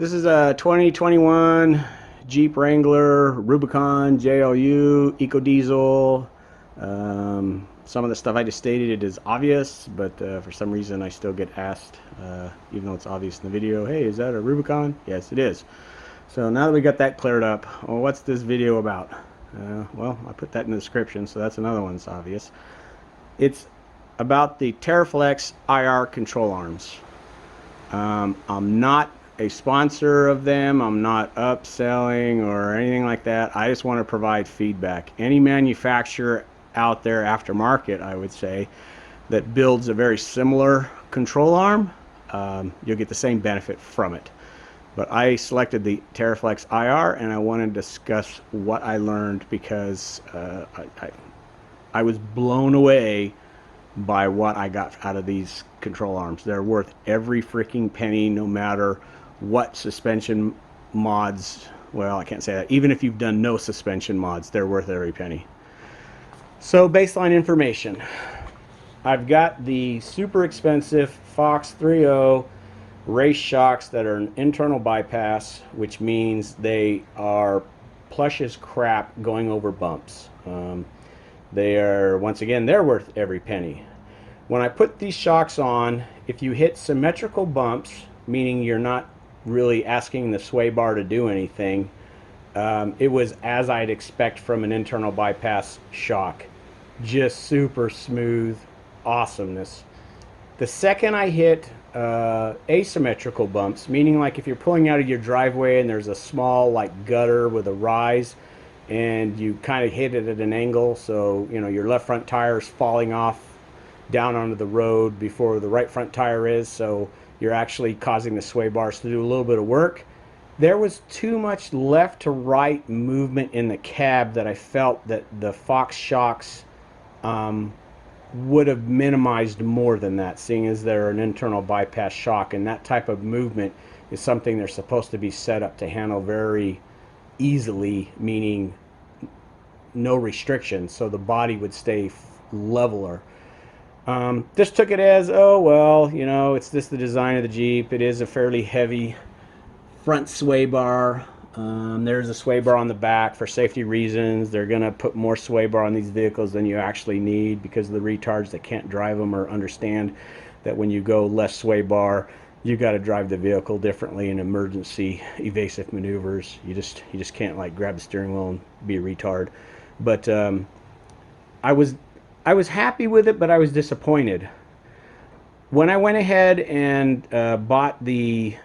This is a 2021 Jeep Wrangler Rubicon JLU EcoDiesel. Some of the stuff I just stated is obvious, but for some reason I still get asked, even though it's obvious in the video, hey, is that a Rubicon? Yes, it is. So now that we got that cleared up, well, what's this video about? Well, I put that in the description, so that's another one that's obvious. It's about the TerraFlex IR control arms. I'm not a sponsor of them. I'm not upselling or anything like that. I just want to provide feedback. Any manufacturer out there, aftermarket, I would say, that builds a very similar control arm, you'll get the same benefit from it. But I selected the TerraFlex IR, and I want to discuss what I learned because I was blown away by what I got out of these control arms. They're worth every freaking penny, no matter what suspension mods. Well, I can't say that. Even if you've done no suspension mods, they're worth every penny. So, baseline information. I've got the super expensive Fox 3.0 race shocks that are an internal bypass, which means they are plush as crap going over bumps. They are, once again, they're worth every penny. When I put these shocks on, if you hit symmetrical bumps, meaning you're not really asking the sway bar to do anything, it was as I'd expect from an internal bypass shock. Just super smooth awesomeness. The second I hit asymmetrical bumps, meaning like if you're pulling out of your driveway and there's a small like gutter with a rise, and you kind of hit it at an angle, so you know your left front tire is falling off down onto the road before the right front tire is, so you're actually causing the sway bars to do a little bit of work. There was too much left to right movement in the cab that I felt that the Fox shocks would have minimized more than that, seeing as they're an internal bypass shock, and that type of movement is something they're supposed to be set up to handle very easily, meaning no restrictions, so the body would stay leveler. Just took it as, oh well, you know, it's just the design of the Jeep. It is a fairly heavy front sway bar. There's a sway bar on the back for safety reasons. They're gonna put more sway bar on these vehicles than you actually need because of the retards that can't drive them or understand that when you go less sway bar, you got to drive the vehicle differently in emergency evasive maneuvers. You just can't like grab the steering wheel and be a retard. But I was happy with it, but I was disappointed when I went ahead and bought the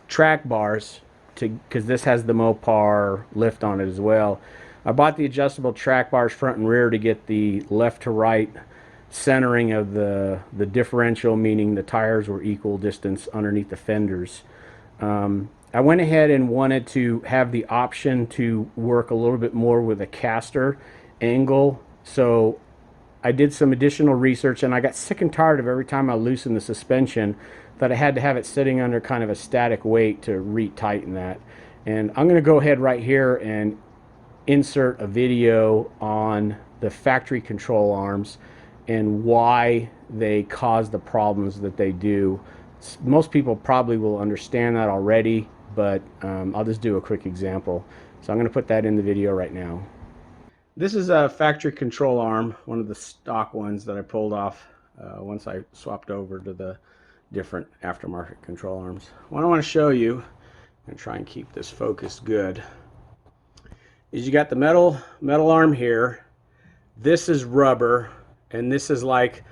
track bars, because this has the Mopar lift on it as well. I bought the adjustable track bars front and rear to get the left to right centering of the differential, meaning the tires were equal distance underneath the fenders. I went ahead and wanted to have the option to work a little bit more with a caster angle, so I did some additional research, and I got sick and tired of every time I loosened the suspension that I had to have it sitting under kind of a static weight to retighten that. And I'm going to go ahead right here and insert a video on the factory control arms and why they cause the problems that they do. Most people probably will understand that already, but I'll just do a quick example. So I'm going to put that in the video right now. This is a factory control arm, one of the stock ones that I pulled off once I swapped over to the different aftermarket control arms. What I want to show you, and try and keep this focused good, is you got the metal arm here. This is rubber, and this is like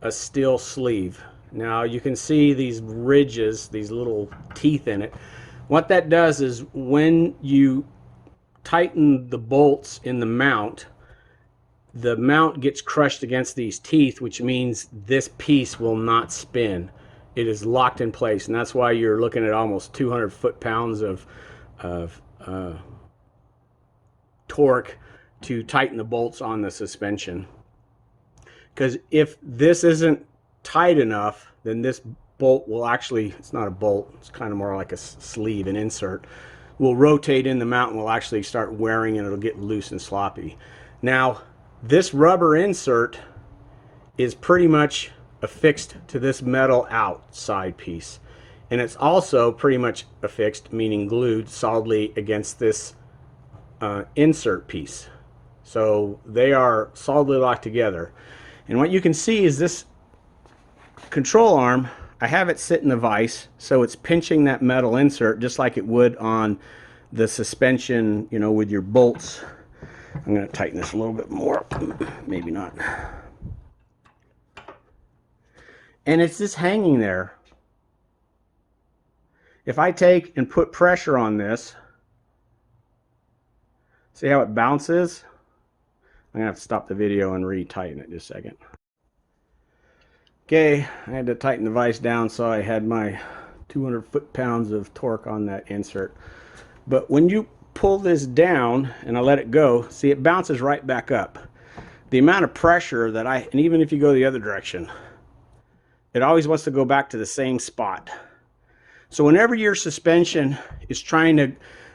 a steel sleeve. Now you can see these ridges, these little teeth in it. What that does is when you tighten the bolts in the mount gets crushed against these teeth, which means this piece will not spin. It is locked in place, and that's why you're looking at almost 200 foot-pounds of torque to tighten the bolts on the suspension. Because if this isn't tight enough, then this bolt will actually, it's not a bolt, it's kind of more like a sleeve, an insert, will rotate in the mount and will actually start wearing, and it'll get loose and sloppy. Now, this rubber insert is pretty much affixed to this metal outside piece. and it's also pretty much affixed, meaning glued solidly against this insert piece. So they are solidly locked together. And what you can see is this control arm, I have it sit in the vise, so it's pinching that metal insert just like it would on the suspension, you know, with your bolts. I'm going to tighten this a little bit more, maybe not. And it's just hanging there. If I take and put pressure on this, see how it bounces? I'm going to have to stop the video and re-tighten it just a second. Okay, I had to tighten the vise down so I had my 200 foot-pounds of torque on that insert. But when you pull this down and I let it go, see, it bounces right back up. The amount of pressure that and even if you go the other direction, it always wants to go back to the same spot. So whenever your suspension is trying to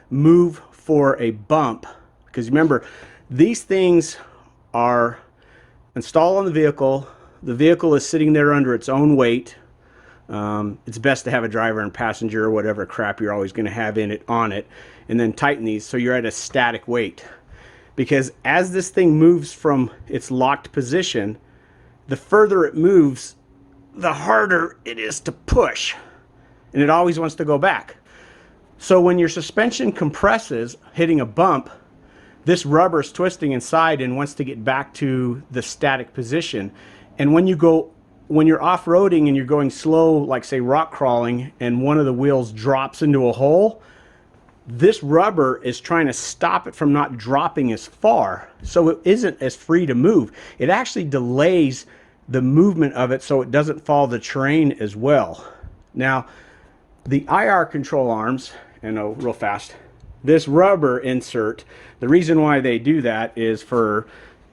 move for a bump, because remember, these things are installed on the vehicle is sitting there under its own weight. It's best to have a driver and passenger or whatever crap you're always going to have in it on it, and then tighten these so you're at a static weight. Because as this thing moves from its locked position, the further it moves, the harder it is to push, and it always wants to go back. So when your suspension compresses, hitting a bump, this rubber is twisting inside and wants to get back to the static position. And when you're off-roading and you're going slow, like say rock crawling, and one of the wheels drops into a hole, this rubber is trying to stop it from not dropping as far, so it isn't as free to move. It actually delays the movement of it so it doesn't follow the terrain as well. Now, the IR control arms, and real fast, this rubber insert, the reason why they do that is for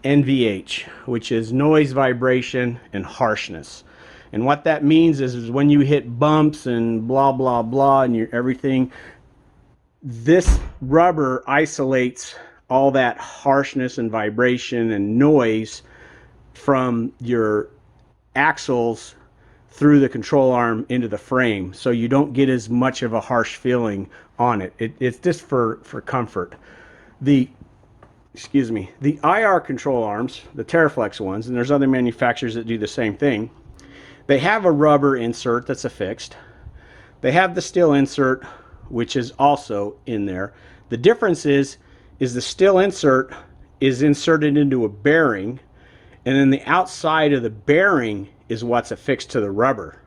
NVH, which is noise, vibration, and harshness. And what that means is when you hit bumps and blah, blah, blah, and everything, this rubber isolates all that harshness and vibration and noise from your axles through the control arm into the frame, so you don't get as much of a harsh feeling on it. It's just for comfort. The IR control arms, the TerraFlex ones, and there's other manufacturers that do the same thing, they have a rubber insert that's affixed. They have the steel insert, which is also in there. The difference is the steel insert is inserted into a bearing, and then the outside of the bearing is what's affixed to the rubber.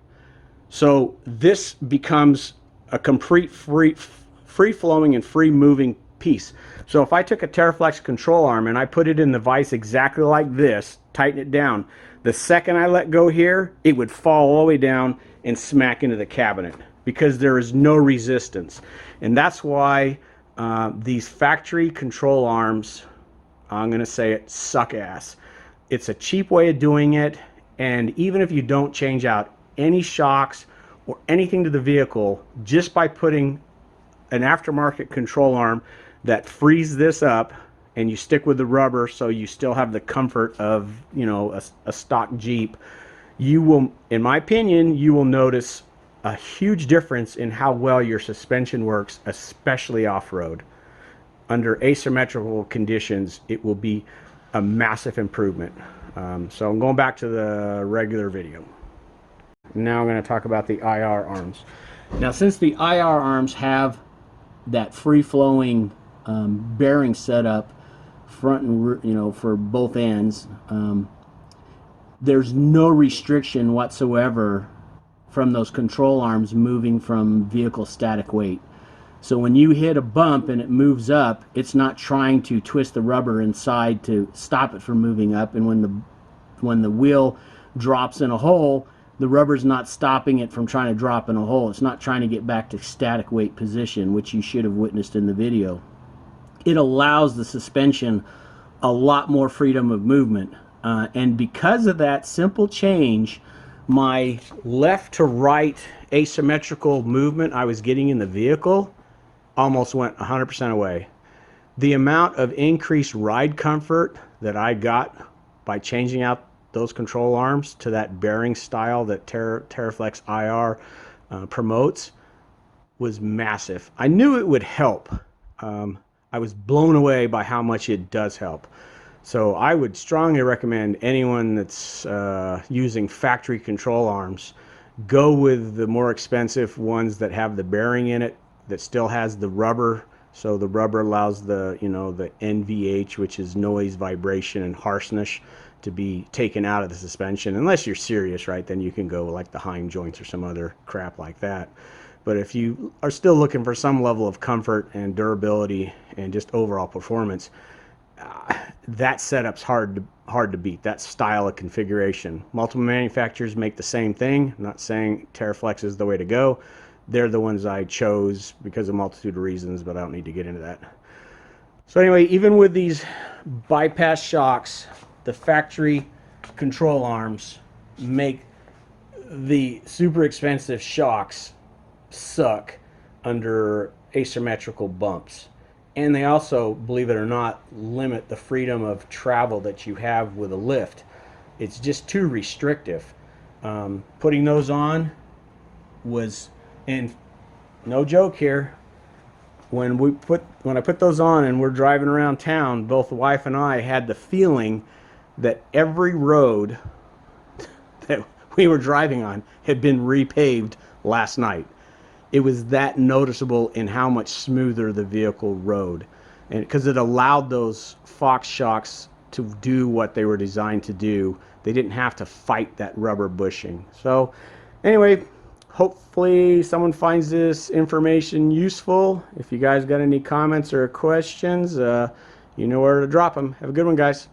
So this becomes a complete free-flowing and free-moving piece. So if I took a TerraFlex control arm and I put it in the vise exactly like this, tighten it down, the second I let go here, it would fall all the way down and smack into the cabinet because there is no resistance. And that's why these factory control arms, I'm going to say it, suck ass. It's a cheap way of doing it, and even if you don't change out any shocks or anything to the vehicle, just by putting an aftermarket control arm that frees this up and you stick with the rubber so you still have the comfort of, you know, a stock Jeep, you will, in my opinion, you will notice a huge difference in how well your suspension works, especially off-road. Under asymmetrical conditions, it will be a massive improvement. So I'm going back to the regular video. Now I'm going to talk about the IR arms. Now, since the IR arms have that free-flowing bearing setup front and, you know, for both ends, there's no restriction whatsoever from those control arms moving from vehicle static weight. So when you hit a bump and it moves up, it's not trying to twist the rubber inside to stop it from moving up, and when the wheel drops in a hole, the rubber's not stopping it from trying to drop in a hole. It's not trying to get back to static weight position, which you should have witnessed in the video. It allows the suspension a lot more freedom of movement. And because of that simple change, my left to right asymmetrical movement I was getting in the vehicle almost went 100% away. The amount of increased ride comfort that I got by changing out those control arms to that bearing style that TerraFlex IR promotes was massive. I knew it would help. I was blown away by how much it does help. So I would strongly recommend anyone that's using factory control arms, go with the more expensive ones that have the bearing in it, that still has the rubber. So the rubber allows the, the NVH, which is noise, vibration, and harshness, to be taken out of the suspension. Unless you're serious, right? Then you can go like the Heim joints or some other crap like that. But if you are still looking for some level of comfort and durability and just overall performance, that setup's hard to beat. That style of configuration. Multiple manufacturers make the same thing. I'm not saying TerraFlex is the way to go. They're the ones I chose because of a multitude of reasons, but I don't need to get into that. So anyway, even with these bypass shocks, the factory control arms make the super expensive shocks suck under asymmetrical bumps. And they also, believe it or not, limit the freedom of travel that you have with a lift. It's just too restrictive. Putting those on was, and no joke here, when I put those on and we're driving around town, both the wife and I had the feeling that every road that we were driving on had been repaved last night. It was that noticeable in how much smoother the vehicle rode, and because it allowed those Fox shocks to do what they were designed to do. They didn't have to fight that rubber bushing. So anyway, hopefully someone finds this information useful. If you guys got any comments or questions, you know where to drop them. Have a good one, guys.